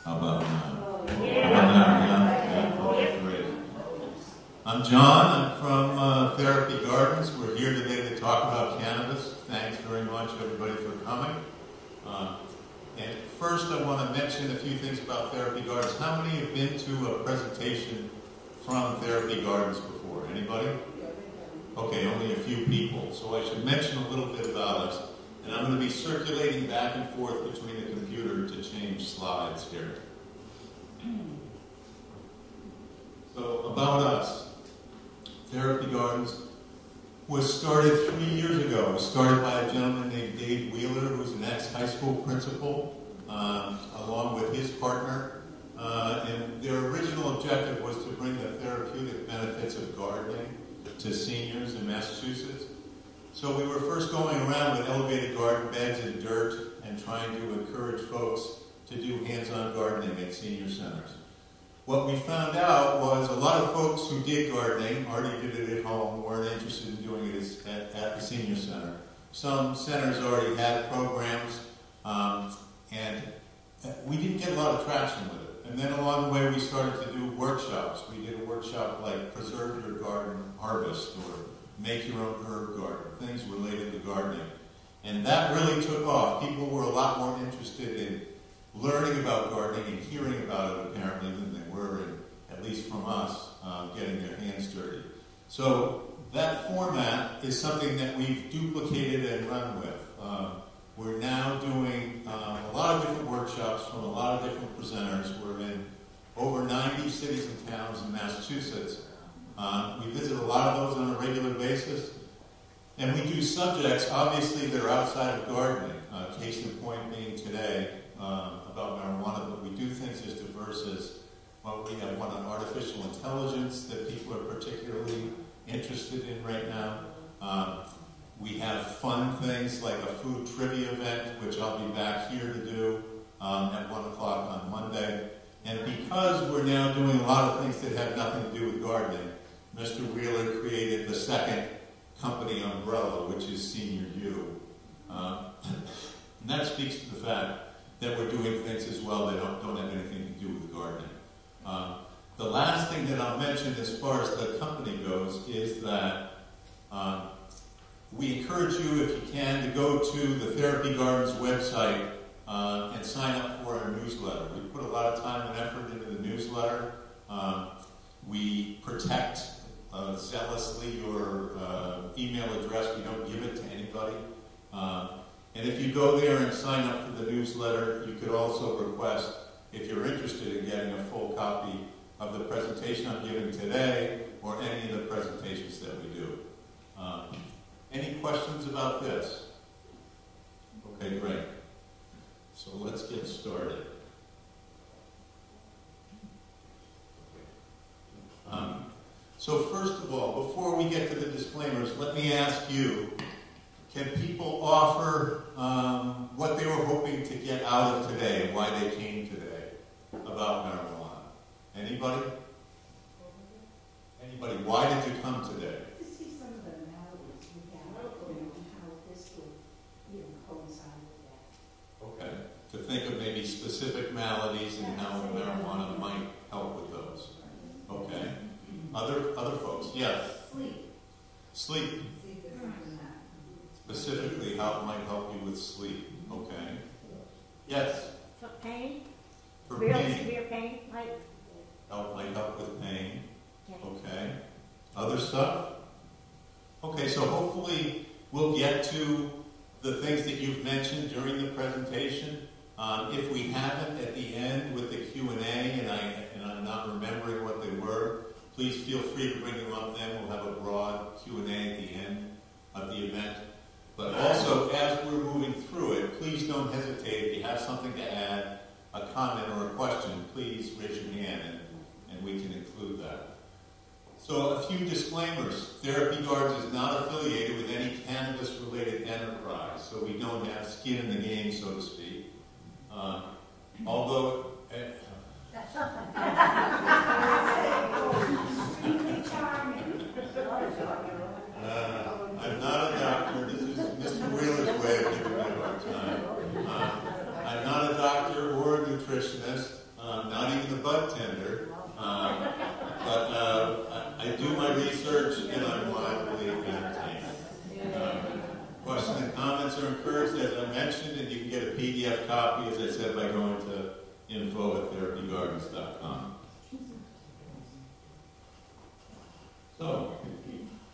How about now? Yeah, great. I'm John. I'm from Therapy Gardens. We're here today to talk about cannabis. Thanks very much, everybody, for coming. And first, I want to mention a few things about Therapy Gardens. How many have been to a presentation from Therapy Gardens before? Anybody? Okay, only a few people. So I should mention a little bit about us. And I'm going to be circulating back and forth between the computer to change slides here. So, about us. Therapy Gardens was started 3 years ago. It was started by a gentleman named Dave Wheeler, who's an ex-high school principal, along with his partner. And their original objective was to bring the therapeutic benefits of gardening to seniors in Massachusetts. So we were first going around with elevated garden beds and dirt and trying to encourage folks to do hands-on gardening at senior centers. What we found out was a lot of folks who did gardening already did it at home, weren't interested in doing it at the senior center. Some centers already had programs, and we didn't get a lot of traction with it. And then along the way we started to do workshops. We did a workshop like Preserve Your Garden Harvest or Make Your Own Herb Garden, things related to gardening. And that really took off. People were a lot more interested in learning about gardening and hearing about it apparently than they were, in, at least from us, getting their hands dirty. So that format is something that we've duplicated and run with. We're now doing a lot of different workshops from a lot of different presenters. We're in over 90 cities and towns in Massachusetts. We visit a lot of those on a regular basis. And we do subjects, obviously, that are outside of gardening. Case in point being today about marijuana, but we do things as diverse as, well, we have one on artificial intelligence that people are particularly interested in right now. We have fun things like a food trivia event, which I'll be back here to do at 1 o'clock on Monday. And because we're now doing a lot of things that have nothing to do with gardening, Mr. Wheeler created the second company umbrella, which is Senior U. And that speaks to the fact that we're doing things as well that don't have anything to do with gardening. The last thing that I'll mention as far as the company goes is that we encourage you, if you can, to go to the Therapy Gardens website and sign up for our newsletter. We put a lot of time and effort into the newsletter. We protect zealously your email address. We don't give it to anybody. And if you go there and sign up for the newsletter, you could also request, if you're interested in getting a full copy of the presentation I'm giving today or any of the presentations that we do. Any questions about this? Okay, great. So let's get started. So first of all, before we get to the disclaimers, let me ask you, can people offer what they were hoping to get out of today and why they came today about marijuana? Anybody? Anybody? Why did you come today? To see some of the maladies we have and how this will coincide with that. Okay. To think of maybe specific maladies and how marijuana might help with those. Okay. Other folks? Yes. Sleep. Specifically, how it might help you with sleep. Okay. Yes. For pain? For Real pain. severe pain? Like Might help with pain. Okay. Other stuff? Okay, so hopefully we'll get to the things that you've mentioned during the presentation. If we haven't at the end with the Q&A and I'm not remembering what they were, please feel free to bring them up then. We'll have a broad Q&A at the end of the event. But also, as we're moving through it, please don't hesitate. If you have something to add, a comment or a question, please raise your hand and we can include that. So a few disclaimers. Therapy Gardens is not affiliated with any cannabis-related enterprise, so we don't have skin in the game, so to speak. Although... I'm not a doctor. This is Mr. Wheeler's way of giving me a hard time. I'm not a doctor or a nutritionist. not even a bud tender. But I do my research and I'm wildly entertained. Questions and comments are encouraged, as I mentioned, and you can get a PDF copy, as I said, by going to info@therapygardens.com. So,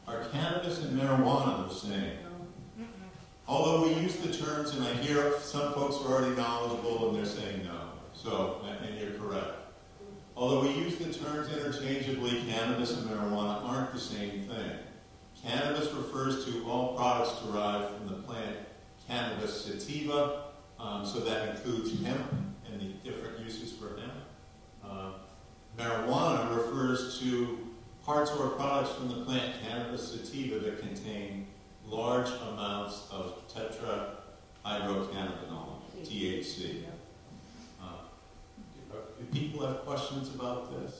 are cannabis and marijuana the same? Although we use the terms, and I hear some folks are already knowledgeable and they're saying no. So, and you're correct. Although we use the terms interchangeably, cannabis and marijuana aren't the same thing. Cannabis refers to all products derived from the plant Cannabis sativa, so that includes hemp and the different uses for hemp. Marijuana refers to parts or products from the plant Cannabis sativa that contain large amounts of tetrahydrocannabinol, THC. Do people have questions about this?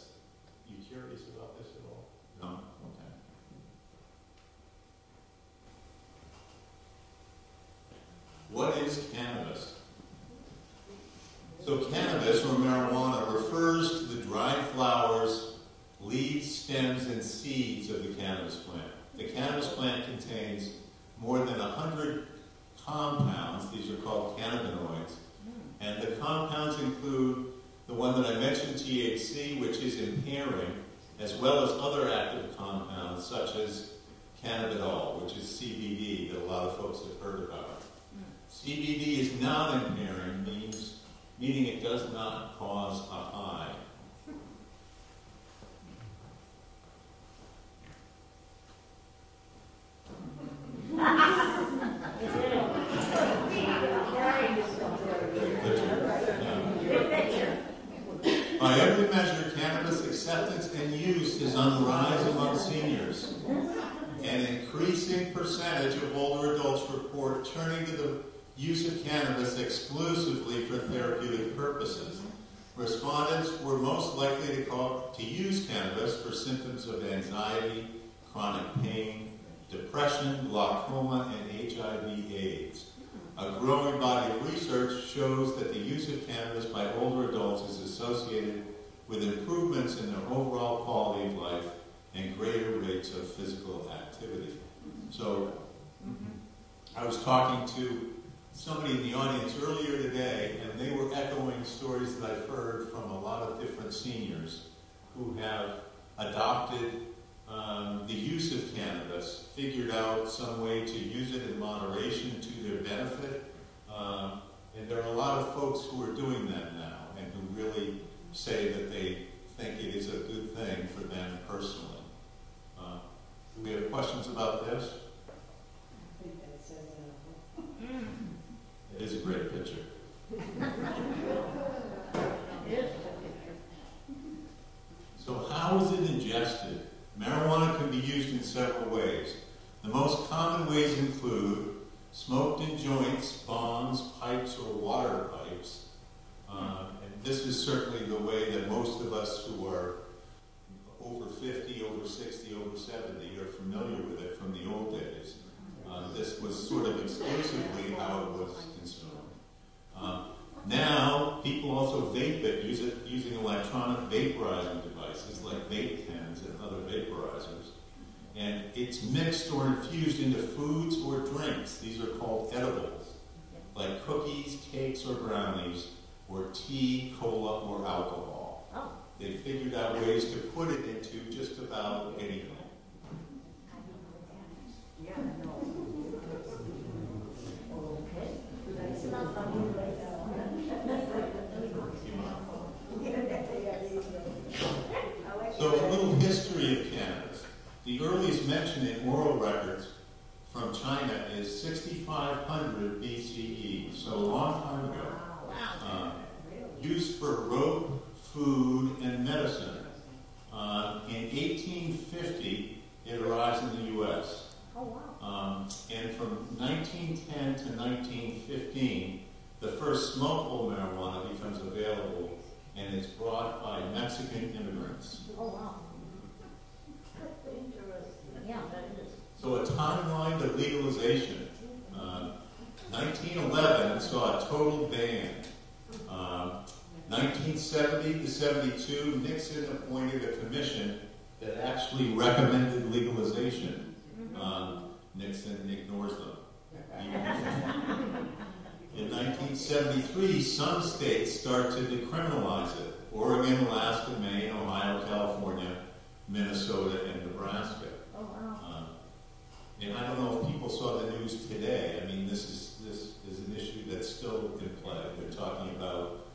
Are you curious about this at all? No? Okay. What is cannabis? So cannabis, or marijuana, refers to the dried flowers, leaves, stems, and seeds of the cannabis plant. The cannabis plant contains more than 100 compounds. These are called cannabinoids. And the compounds include the one that I mentioned, THC, which is impairing, as well as other active compounds such as cannabidiol, which is CBD, that a lot of folks have heard about. CBD is not impairing, meaning it does not cause a high. By every measure, cannabis acceptance and use is on the rise among seniors. An increasing percentage of older adults report turning to the use of cannabis exclusively for therapeutic purposes. Respondents were most likely to use cannabis for symptoms of anxiety, chronic pain, depression, glaucoma, and HIV/AIDS. A growing body of research shows that the use of cannabis by older adults is associated with improvements in their overall quality of life and greater rates of physical activity. So, I was talking to somebody in the audience earlier today, and they were echoing stories that I've heard from a lot of different seniors who have adopted the use of cannabis, figured out some way to use it in moderation to their benefit. And there are a lot of folks who are doing that now and who really say that they think it is a good thing for them personally. Do we have questions about this? I think that says It is a great picture. So how is it ingested? Marijuana can be used in several ways. The most common ways include smoked in joints, bongs, pipes, or water pipes. And this is certainly the way that most of us who are over 50, over 60, over 70 are familiar with it from the old days. This was sort of exclusively how it was consumed. Now, people also vape it, using electronic vaporizing devices like vape pens and other vaporizers. And it's mixed or infused into foods or drinks. These are called edibles, like cookies, cakes, or brownies, or tea, cola, or alcohol. Oh. They figured out ways to put it into just about anything. Yeah, I know. Okay. It's not funny right now. So a little history of cannabis. The earliest mention in oral records from China is 6500 BCE, so a long time ago. Used for rope, food, and medicine. In 1850, it arrives in the U.S. Oh, wow. And from 1910 to 1915, the first smokable marijuana becomes available, and it's brought by Mexican immigrants. Oh, wow. Interesting. Yeah, that is. So a timeline to legalization. 1911 saw a total ban. 1970 to 72, Nixon appointed a commission that actually recommended legalization. Nixon ignores them. In 1973, some states start to decriminalize it. Oregon, Alaska, Maine, Ohio, California, Minnesota, and Nebraska. Oh, wow. And I don't know if people saw the news today. I mean, this is an issue that's still in play. They're talking about,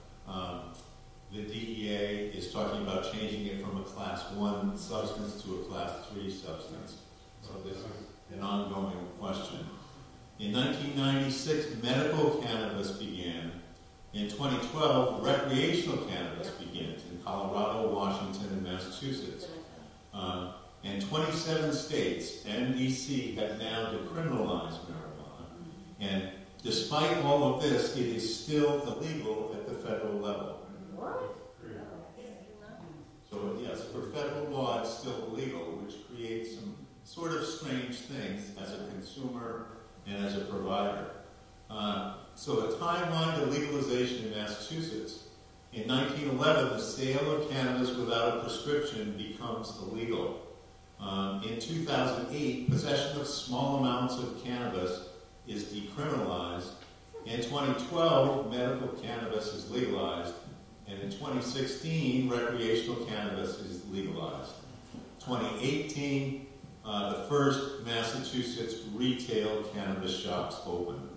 the DEA is talking about changing it from a Class 1 substance to a Class 3 substance. So this is an ongoing question. In 1996, medical cannabis began. In 2012, recreational cannabis begins in Colorado, Washington, and Massachusetts. And 27 states and D.C. have now decriminalized marijuana. And despite all of this, it is still illegal at the federal level. What? So yes, for federal law, it's still illegal, which creates some sort of strange things as a consumer and as a provider. So the timeline to legalization in Massachusetts. In 1911, the sale of cannabis without a prescription becomes illegal. In 2008, possession of small amounts of cannabis is decriminalized. In 2012, medical cannabis is legalized. And in 2016, recreational cannabis is legalized. 2018, the first Massachusetts retail cannabis shops open.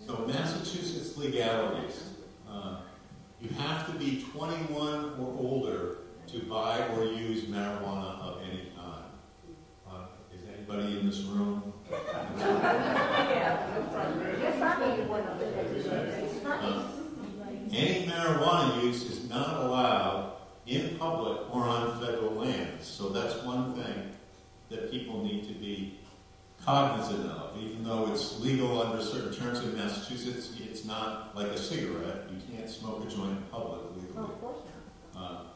So Massachusetts legalities. You have to be 21 or older to buy or use marijuana of any kind. Is anybody in this room? Any marijuana use is not allowed in public or on federal lands. So that's one thing that people need to be cognizant of. Even though it's legal under certain terms in Massachusetts, it's not like a cigarette. You can't smoke a joint in public legally. Of course not.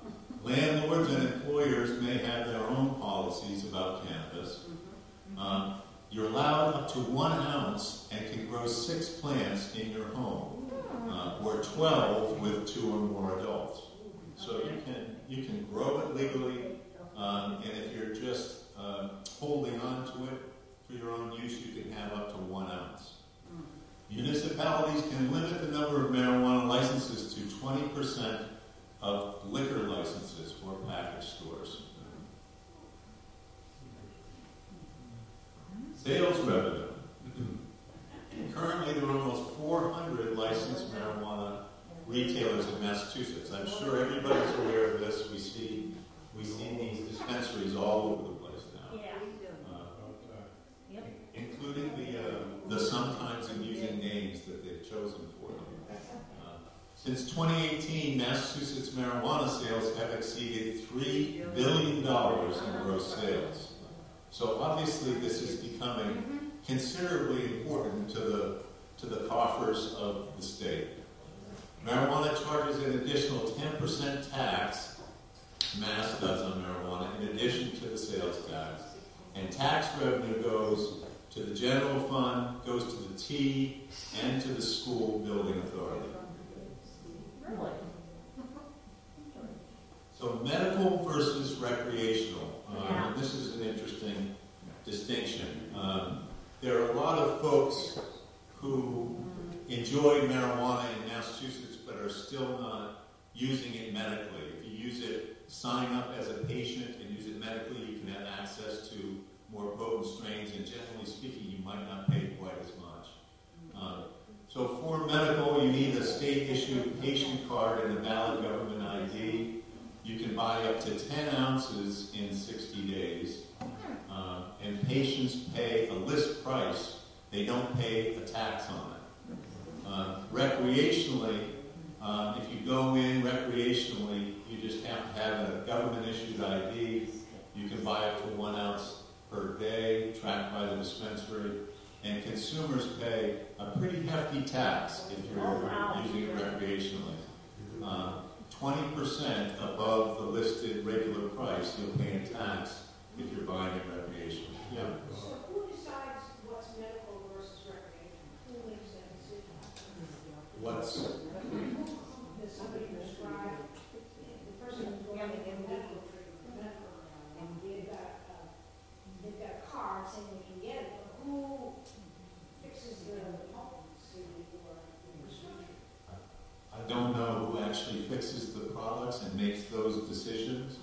Landlords and employers may have their own policies about cannabis. You're allowed up to 1 ounce and can grow 6 plants in your home, or 12 with 2 or more adults. So you can grow it legally, and if you're just holding on to it for your own use, you can have up to 1 ounce. Municipalities can limit the number of marijuana licenses to 20% of liquor licenses for package stores. Sales revenue. Currently, there are almost 400 licensed marijuana retailers in Massachusetts. I'm sure everybody's aware of this. We see these dispensaries all over the place now. Yeah. Including the sometimes amusing names that they've chosen for them. Since 2018, Massachusetts marijuana sales have exceeded $3 billion in gross sales. So obviously this is becoming considerably important to the coffers of the state. Marijuana charges an additional 10% tax, Mass does on marijuana, in addition to the sales tax. And tax revenue goes to the general fund, goes to the T, and to the school building authority. Really? So medical versus recreational. Yeah. This is an interesting distinction. There are a lot of folks who enjoy marijuana in Massachusetts but are still not using it medically. If you use it, sign up as a patient and use it medically, you can have access to more potent strains, and generally speaking, you might not pay quite as much. So for medical, you need a state-issued patient card and a valid government ID. You can buy up to 10 ounces in 60 days. And patients pay a list price. They don't pay a tax on it. Recreationally, if you go in recreationally, you just have to have a government-issued ID. You can buy up to 1 ounce per day, tracked by the dispensary. And consumers pay a pretty hefty tax if you're using it recreationally. 20% above the listed regular price, you'll pay a tax if you're buying it recreationally. Yeah. So who decides what's medical versus recreational? Who makes that decision? What's Does somebody prescribe, the person who's going to get medical treatment, and they've got a card saying they can get it, but who fixes the potency or the prescription? I don't know who actually fixes the products and makes those decisions.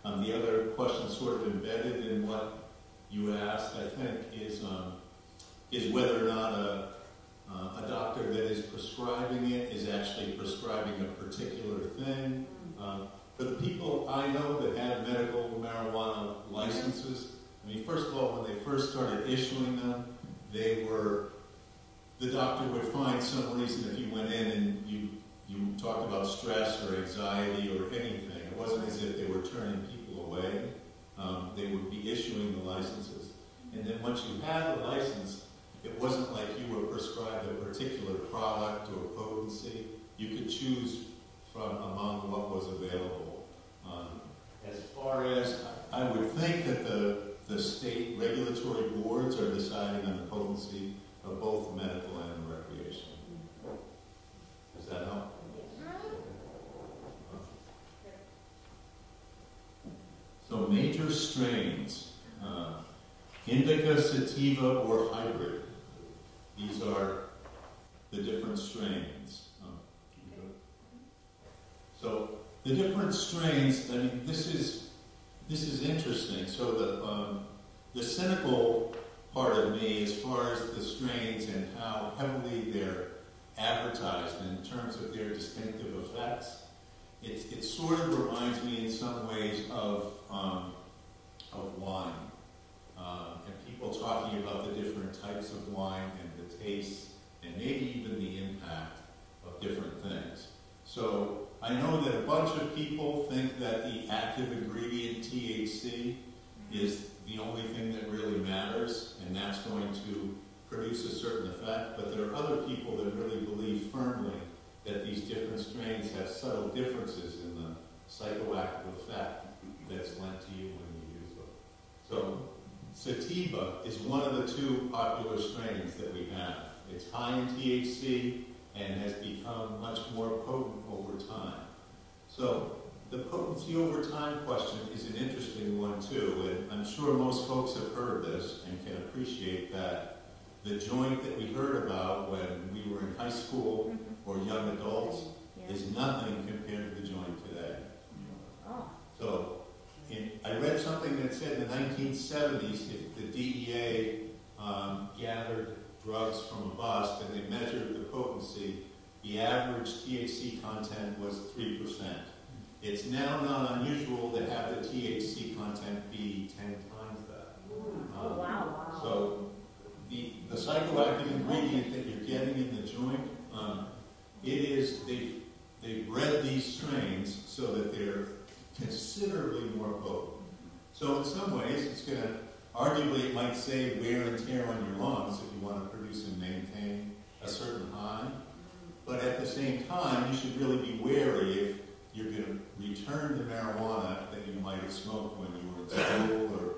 The other question sort of embedded in what you asked, I think, is whether or not a doctor that is prescribing it is actually prescribing a particular thing. For the people I know that have medical marijuana licenses, I mean, first of all, when they first started issuing them, the doctor would find some reason if you went in and you talked about stress or anxiety or anything. It wasn't as if they were turning people away. They would be issuing the licenses. And then once you had the license, it wasn't like you were prescribed a particular product or potency. You could choose from among what was available. As far as, I would think that the state regulatory boards are deciding on the potency of both medical and recreational. Does that help? So major strains, indica, sativa, or hybrid. These are the different strains. So the different strains, I mean, this is interesting. So the cynical part of me, as far as the strains and how heavily they're advertised in terms of their distinctive effects, it sort of reminds me in some ways of wine. And people talking about the different types of wine and the taste and maybe even the impact of different things. So I know that a bunch of people think that the active ingredient THC is the only thing that really matters, and that's going to produce a certain effect, but there are other people that really believe firmly that these different strains have subtle differences in the psychoactive effect that's lent to you when you use them. So sativa is one of the two popular strains that we have. It's high in THC and has become much more potent over time. So the potency over time question is an interesting one too, and I'm sure most folks have heard this and can appreciate that the joint that we heard about when we were in high school or young adults is nothing compared to the joint today. So I read something that said in the 1970s, if the DEA gathered drugs from a bust and they measured the potency, the average THC content was 3%. It's now not unusual to have the THC content be 10 times that. Wow. So the psychoactive ingredient that you're getting in the joint, they've bred these strains so that they're considerably more potent. So in some ways, it's going to, arguably it might save wear and tear on your lungs if you want to produce and maintain a certain high. But at the same time, you should really be wary if you're going to return the marijuana that you might have smoked when you were in school or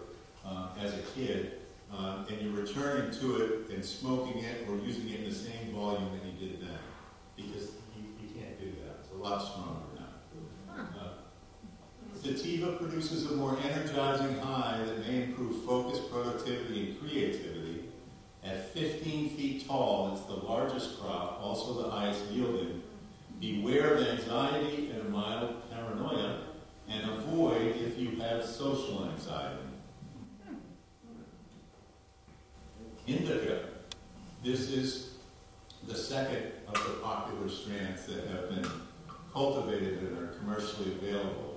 as a kid, and you're returning to it and smoking it or using it in the same volume that you did then. Because you can't do that. It's a lot stronger now. Sativa produces a more energizing high that may improve focus, productivity, and creativity. At 15 feet tall, it's the largest crop, also the highest yielding. Beware of anxiety and a mild paranoia, and avoid if you have social anxiety. Indica. This is the second of the popular strands that have been cultivated and are commercially available.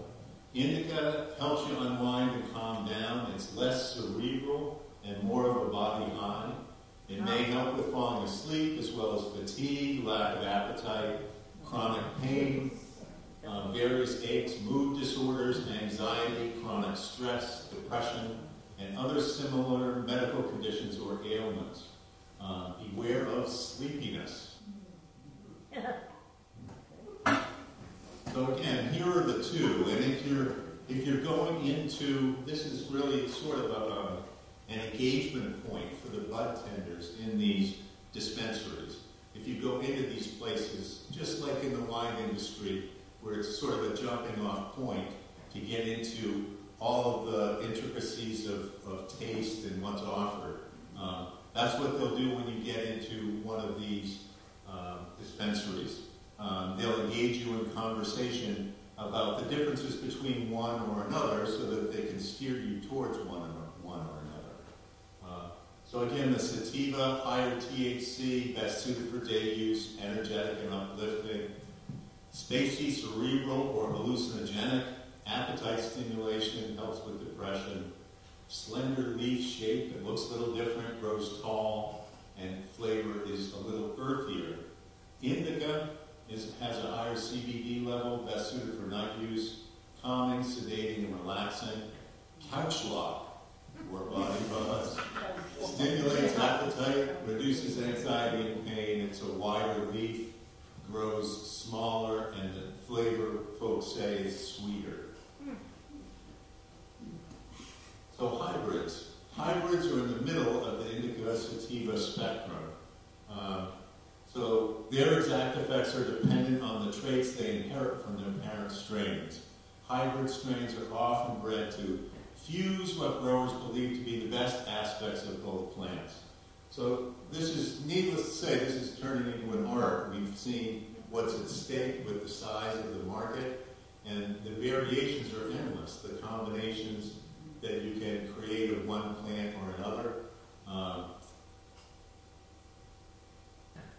Indica helps you unwind and calm down. It's less cerebral and more of a body high. It may help with falling asleep as well as fatigue, lack of appetite, chronic pain, various aches, mood disorders, anxiety, chronic stress, depression, and other similar medical conditions or ailments. Beware of sleepiness. So again, here are the two, and if you're going into, this is really sort of an engagement point for the bud tenders in these dispensaries. if you go into these places, just like in the wine industry, where it's sort of a jumping off point to get into all of the intricacies of taste and what's offered. That's what they'll do when you get into one of these dispensaries. They'll engage you in conversation about the differences between one or another so that they can steer you towards one or another. So again, the sativa, higher THC, best suited for day use, energetic and uplifting. Spacey, cerebral, or hallucinogenic. Appetite stimulation, helps with depression. Slender leaf shape, it looks a little different, grows tall, and flavor is a little earthier. Indica has a higher CBD level, best suited for night use. Calming, sedating, and relaxing. Couch lock, or body buzz. Stimulates appetite, reduces anxiety and pain. It's a wider leaf, grows smaller, and the flavor, folks say, is sweeter. So hybrids. Hybrids are in the middle of the indica-sativa spectrum. So their exact effects are dependent on the traits they inherit from their parent strains. Hybrid strains are often bred to fuse what growers believe to be the best aspects of both plants. So this is, needless to say, this is turning into an art. We've seen what's at stake with the size of the market, and the variations are endless, the combinations that you can create of one plant or another.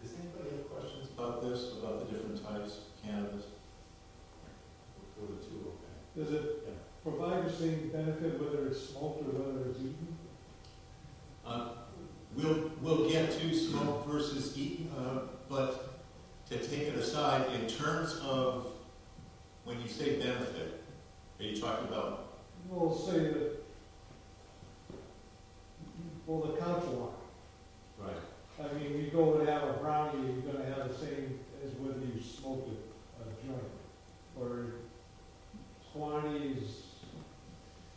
Does anybody have questions about this, about the different types of cannabis? We'll go to two, okay. Does it provide the same benefit whether it's smoked or whether it's eaten? We'll get to smoke versus eaten, but to take it aside, in terms of when you say benefit, are you talking about? We'll say that, well, the couch lock. Right. I mean, you go and have a brownie, you're going to have the same as whether you smoked a joint. Or quantities,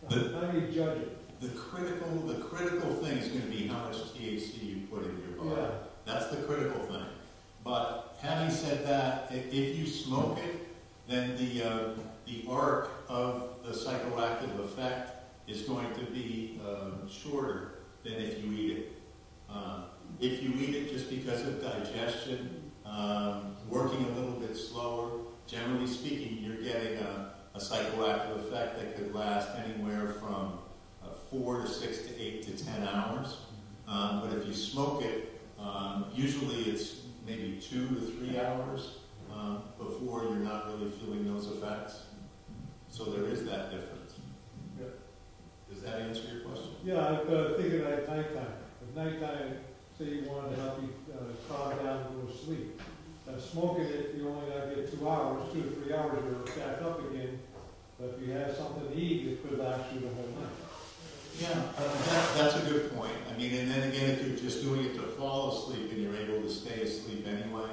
how do you judge it? The critical thing is going to be how much THC you put in your body. Yeah. That's the critical thing. But having said that, if you smoke it, then the arc of the psychoactive effect is going to be shorter than if you eat it. If you eat it just because of digestion, working a little bit slower, generally speaking, you're getting a psychoactive effect that could last anywhere from 4 to 6 to 8 to 10 hours. But if you smoke it, usually it's maybe 2 to 3 hours before you're not really feeling those effects. So there is that difference. Yeah. Does that answer your question? Yeah, I'm thinking at nighttime. At nighttime, say you wanted to help you calm down and go to sleep. Smoking it, you only got to get 2 hours, 2 to 3 hours, you're back up again. But if you have something to eat, it could last you the whole night. Yeah, that's a good point. I mean, and then again, if you're just doing it to fall asleep and you're able to stay asleep anyway.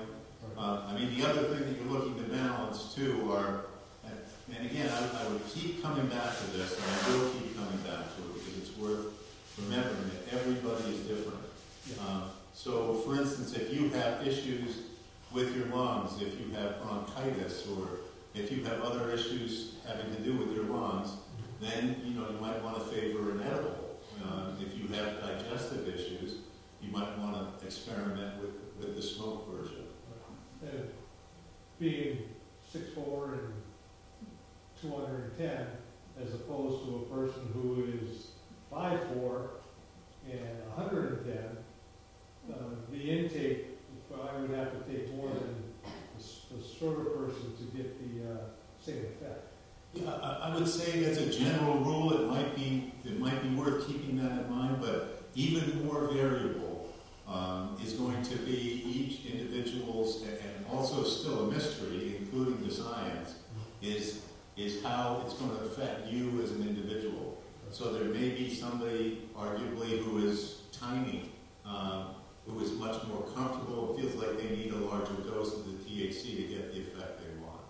I mean, the other thing that you're looking to balance too are, and again, I would keep coming back to this, and I will keep coming back to it because it's worth remembering that everybody is different. So, for instance, if you have issues with your lungs, if you have bronchitis, or if you have other issues having to do with your lungs, then you might want to favor an edible. If you have digestive issues, you might want to experiment with the smoke version. And being 6'4" and 210, as opposed to a person who is 5'4" and 110, the intake, I would have to take more than the shorter person to get the same effect. Yeah, I would say as a general rule, it might be worth keeping that in mind. But even more variable is going to be each individual's, and also still a mystery, including the science, is how it's going to affect you as an individual. So there may be somebody, arguably, who is tiny, who is much more comfortable, feels like they need a larger dose of the THC to get the effect they want.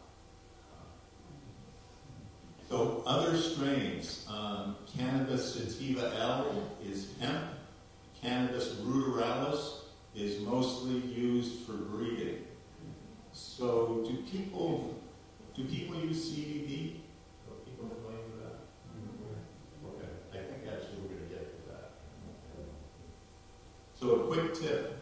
So other strains, Cannabis sativa L is hemp, Cannabis ruderalis is mostly used for breeding. So do people use CBD? Are people familiar with that? Okay, I think actually we're going to get to that. So a quick tip.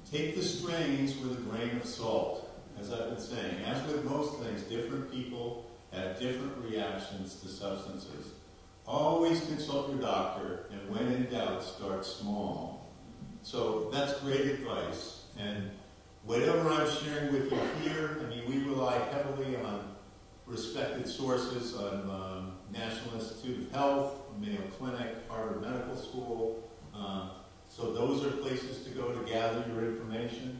Take the strains with a grain of salt. As I've been saying, as with most things, different people have different reactions to substances. Always consult your doctor, and when in doubt, start small. So that's great advice. And whatever I'm sharing with you here, I mean, we rely heavily on respected sources, on National Institute of Health, Mayo Clinic, Harvard Medical School. So those are places to go to gather your information.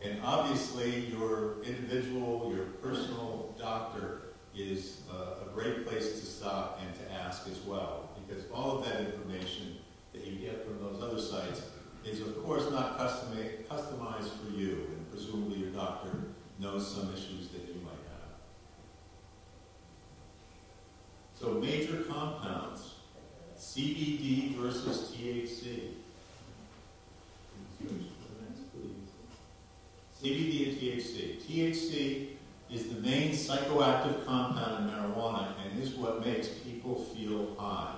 And obviously, your individual, your personal doctor is a great place to stop and to ask as well, because all of that information that you get from those other sites is, of course, not customized for you, and presumably your doctor knows some issues that you might have. So major compounds, CBD versus THC. CBD and THC. THC is the main psychoactive compound in marijuana and is what makes people feel high.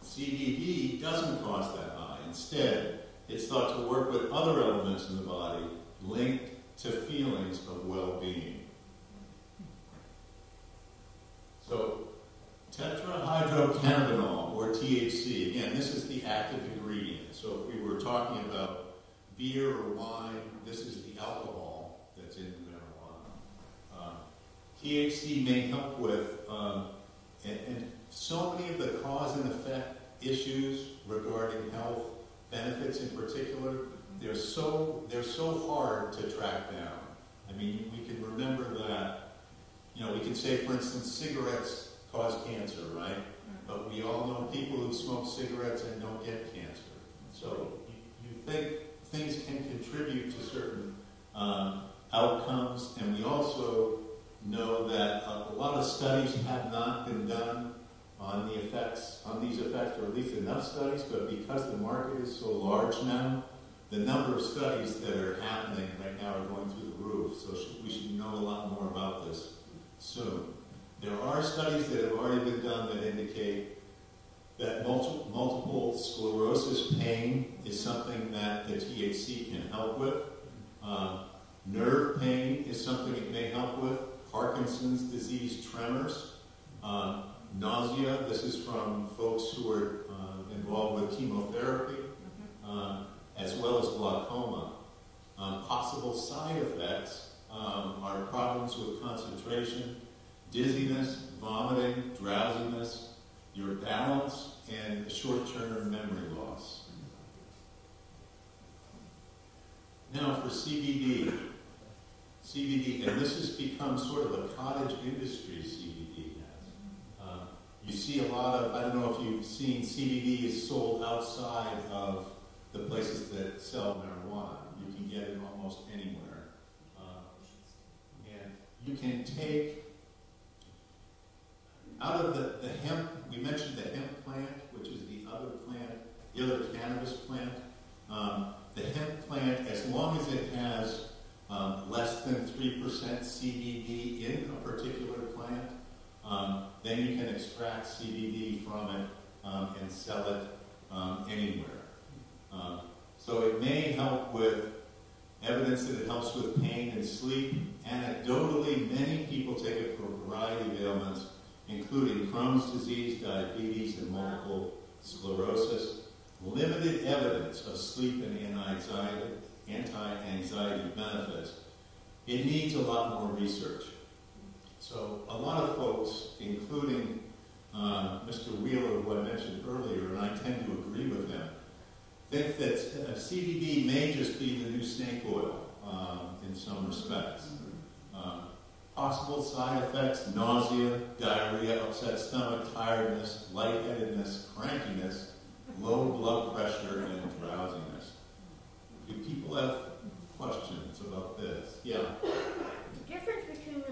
CBD doesn't cause that high. Instead, it's thought to work with other elements in the body linked to feelings of well-being. So, tetrahydrocannabinol, or THC, again, this is the active ingredient. So if we were talking about beer or wine, this is the alcohol that's in the marijuana. THC may help with, and so many of the cause and effect issues regarding health benefits in particular, they're so hard to track down. I mean, we can remember that, we can say, for instance, cigarettes cause cancer, right? But we all know people who smoke cigarettes and don't get cancer. So you think things can contribute to certain outcomes, and we also know that a lot of studies have not been done on these effects, or at least enough studies, but because the market is so large now, the number of studies that are happening right now are going through the roof, so we should know a lot more about this soon. There are studies that have already been done that indicate that multiple sclerosis pain is something that the THC can help with. Nerve pain is something it may help with. Parkinson's disease tremors. Nausea, this is from folks who are involved with chemotherapy, as well as glaucoma. Possible side effects are problems with concentration, dizziness, vomiting, drowsiness, your balance, and short-term memory loss. Now for CBD. CBD, and this has become sort of a cottage industry, CBD has. You see a lot of, I don't know if you've seen, CBD is sold outside of the places that sell marijuana. You can get it almost anywhere. And you can take, out of the hemp, we mentioned the hemp plant, which is the other plant, the other cannabis plant. The hemp plant, as long as it has less than 3% CBD in a particular plant, then you can extract CBD from it and sell it anywhere. So it may help with evidence that it helps with pain and sleep. Anecdotally, many people take it for a variety of ailments, including Crohn's disease, diabetes, and multiple sclerosis. Limited evidence of sleep and anti-anxiety benefits. It needs a lot more research. So a lot of folks, including Mr. Wheeler, who I mentioned earlier, and I tend to agree with him, think that CBD may just be the new snake oil in some respects. Possible side effects: nausea, diarrhea, upset stomach, tiredness, lightheadedness, crankiness, low blood pressure, and drowsiness. Do people have questions about this? Yeah. The difference between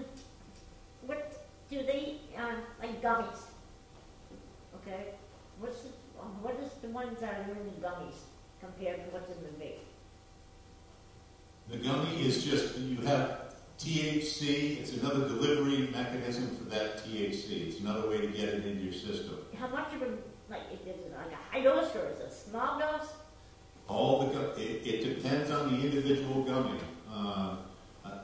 what do they like gummies? Okay, what is the ones that are in the gummies? compared to what's in the vape? The gummy is just, you have THC, it's another delivery mechanism for that THC. It's another way to get it into your system. How much of a, like, is it like a high dose or is it a small dose? It depends on the individual gummy.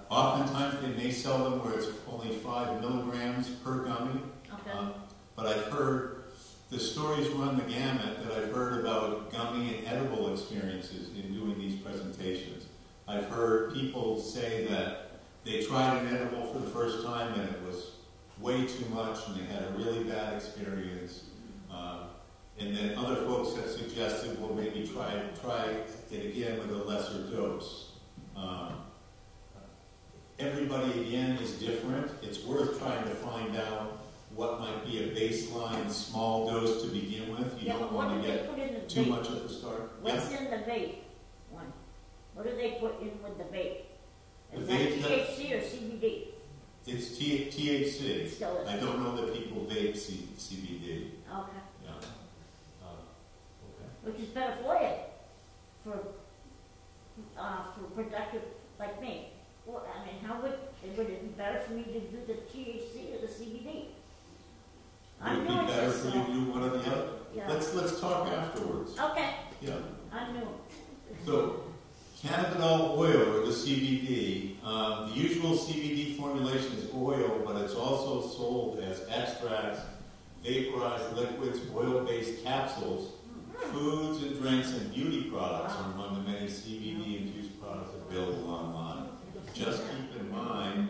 Oftentimes they may sell them where it's only 5 milligrams per gummy. Okay. But I've heard, the stories run the gamut that I've heard about gummy and edible experiences in doing these presentations. I've heard people say that they tried an edible for the first time and it was way too much and they had a really bad experience. And then other folks have suggested, well, maybe try it again with a lesser dose. Everybody, again, is different. It's worth trying to find out what might be a baseline small dose to begin with. You don't want to get too much at the start. What's in the vape one? What do they put in with the vape? Is that vape, THC or CBD? It's THC. Still is. I don't know that people vape CBD. Okay. Yeah. Okay. Which is better for you, for productive like me. Well, I mean, would it be better for me to do the THC or the CBD? Would it be better for you to do one or the other? Yeah. Let's talk afterwards. Okay. Yeah. I knew. So, cannabidiol oil, or the CBD, the usual CBD formulation is oil, but it's also sold as extracts, vaporized liquids, oil-based capsules, foods and drinks, and beauty products are among the many CBD-infused products available online. Just keep in mind,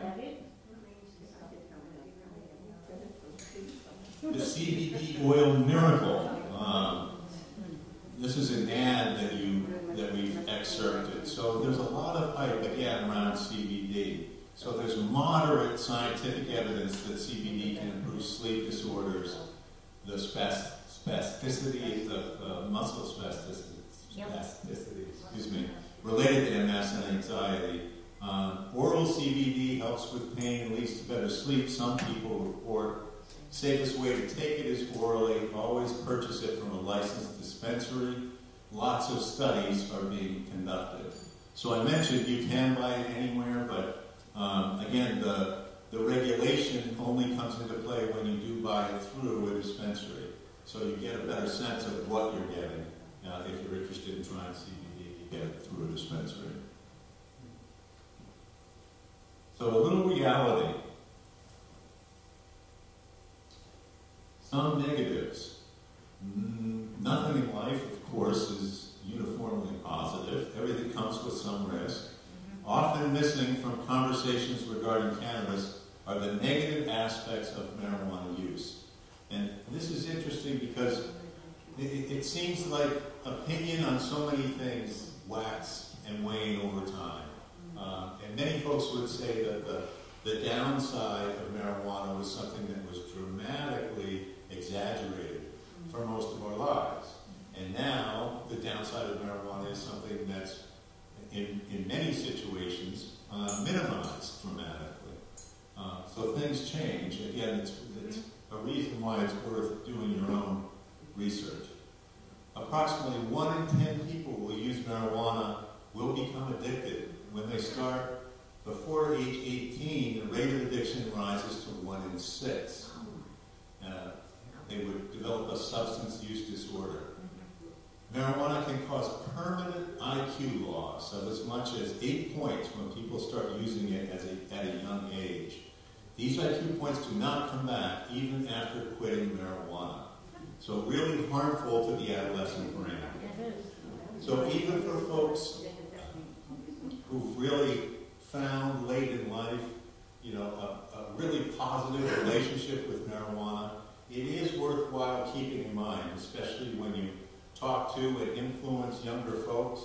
the CBD oil miracle. This is an ad that we've excerpted. So there's a lot of hype, again, around CBD. So there's moderate scientific evidence that CBD can improve sleep disorders, the spasticity, the muscle spasticity, related to MS and anxiety. Oral CBD helps with pain, leads to better sleep. Some people report safest way to take it is orally. Always purchase it from a licensed dispensary. Lots of studies are being conducted. So I mentioned you can buy it anywhere, but again, the regulation only comes into play when you do buy it through a dispensary. So you get a better sense of what you're getting. If you're interested in trying CBD, you get it through a dispensary. So a little reality. Some negatives. Nothing in life, of course, is uniformly positive. Everything comes with some risk. Often missing from conversations regarding cannabis are the negative aspects of marijuana use. And this is interesting because it seems like opinion on so many things wax and wane over time. And many folks would say that the downside of marijuana was something that was dramatically exaggerated for most of our lives. And now the downside of marijuana is something that's, in many situations, minimized dramatically. So things change. Again, it's a reason why it's worth doing your own research. Approximately 1 in 10 people who use marijuana will become addicted. When they start before age 18, the rate of addiction rises to 1 in 6. They would develop a substance use disorder. Marijuana can cause permanent IQ loss of as much as 8 points when people start using it at a young age. These IQ points do not come back even after quitting marijuana. So really harmful to the adolescent brain. So even for folks who've really found late in life, a really positive relationship with marijuana, it is worthwhile keeping in mind, especially when you talk to and influence younger folks,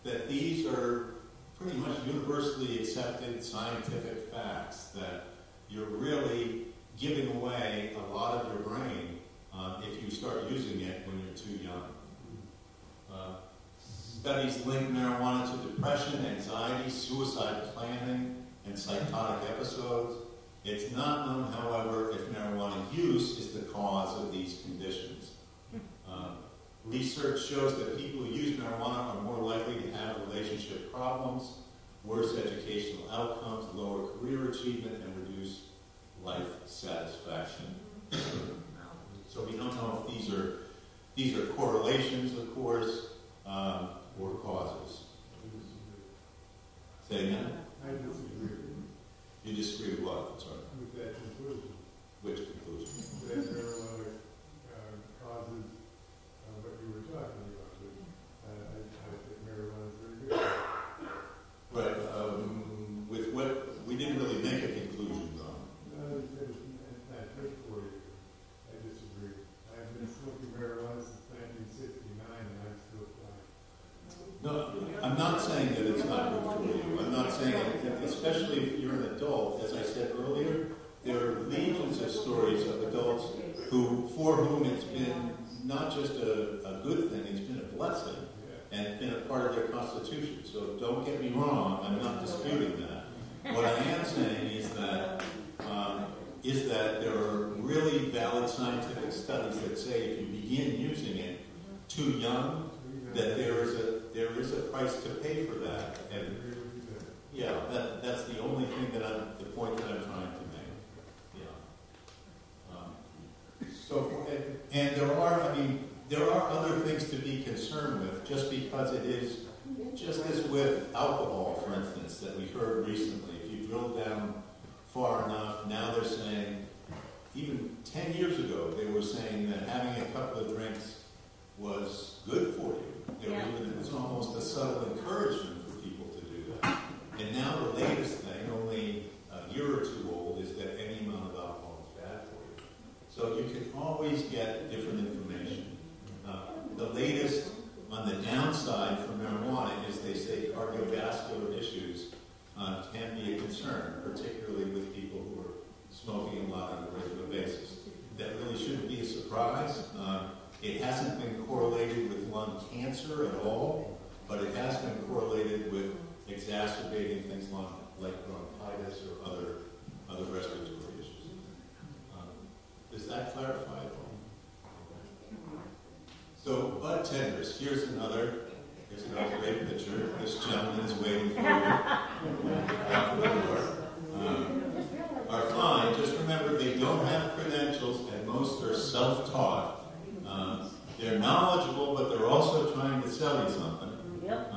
that these are pretty much universally accepted scientific facts, that you're really giving away a lot of your brain if you start using it when you're too young. Studies link marijuana to depression, anxiety, suicide planning, and psychotic episodes. It's not known, however, if marijuana use is the cause of these conditions. Research shows that people who use marijuana are more likely to have relationship problems, worse educational outcomes, lower career achievement, and reduced life satisfaction. So we don't know if these are correlations, of course, or causes. Say again? I disagree. You disagree with what? Sorry. With that conclusion. Which conclusion? That marijuana causes what you were talking about. I think marijuana is very good. Right. With what? We didn't really make a conclusion, though. It's not good for you. I disagree. I've been smoking marijuana since 1969 and I'm still fine. No, I'm not saying that it's not good for you. I'm not saying it, especially if you're an adult. As I said earlier, there are legions of stories of adults for whom it's been not just a good thing, it's been a blessing and been a part of their constitution. So don't get me wrong, I'm not disputing that. What I am saying is that there are really valid scientific studies that say if you begin using it too young, that there is a price to pay for that. And yeah, that's the only thing the point that I'm trying to make. Yeah. And there are other things to be concerned with, just because it is, just as with alcohol, for instance, that we heard recently. If you drill down far enough, now they're saying, even 10 years ago, they were saying that having a couple of drinks was good for you. It was almost a subtle encouragement for people to do that. And now the latest thing, only a year or two old, is that any amount of alcohol is bad for you. So you can always get different information. The latest on the downside for marijuana is they say cardiovascular issues can be a concern, particularly with people who are smoking a lot on a regular basis. That really shouldn't be a surprise. It hasn't been correlated with lung cancer at all, but it has been correlated with exacerbating things like bronchitis or other respiratory issues. Does that clarify it all? So, bud tenders. Here's another great picture. This gentleman is waiting for you. Are fine. Just remember, they don't have credentials, and most are self-taught. They're knowledgeable, but they're also trying to sell you something. Yep.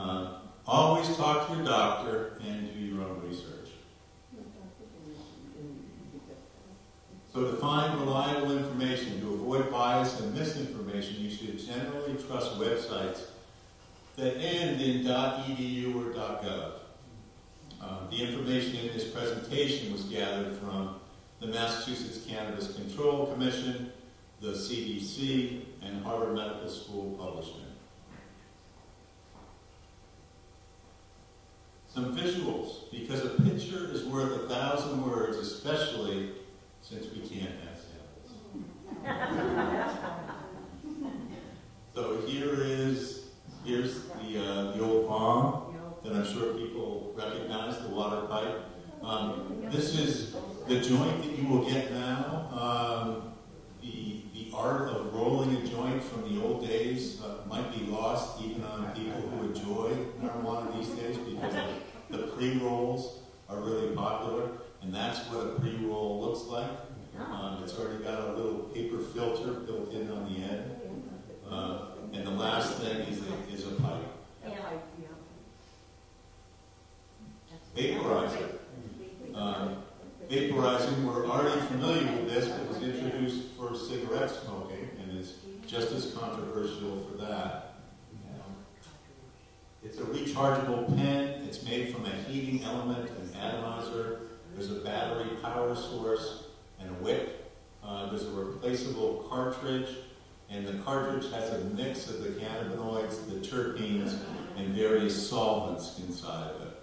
Always talk to your doctor and do your own research. So to find reliable information, to avoid bias and misinformation, you should generally trust websites that end in .edu or .gov. The information in this presentation was gathered from the Massachusetts Cannabis Control Commission, the CDC, and Harvard Medical School Publishing. Some visuals, because a picture is worth 1,000 words, especially since we can't have samples. So here's the old bomb that I'm sure people recognize, the water pipe. This is the joint that you will get now. The art of rolling a joint from the old days might be lost even on people who enjoy marijuana these days, because the pre-rolls are really popular, and that's what a pre-roll looks like. It's already got a little paper filter built in on the end. And the last thing is a pipe. Vaporizer. Vaporizing, we're already familiar with this. It was introduced for cigarette smoking and is just as controversial for that. It's a rechargeable pen. It's made from a heating element, an atomizer. There's a battery power source and a wick. There's a replaceable cartridge, and the cartridge has a mix of the cannabinoids, the terpenes, and various solvents inside of it.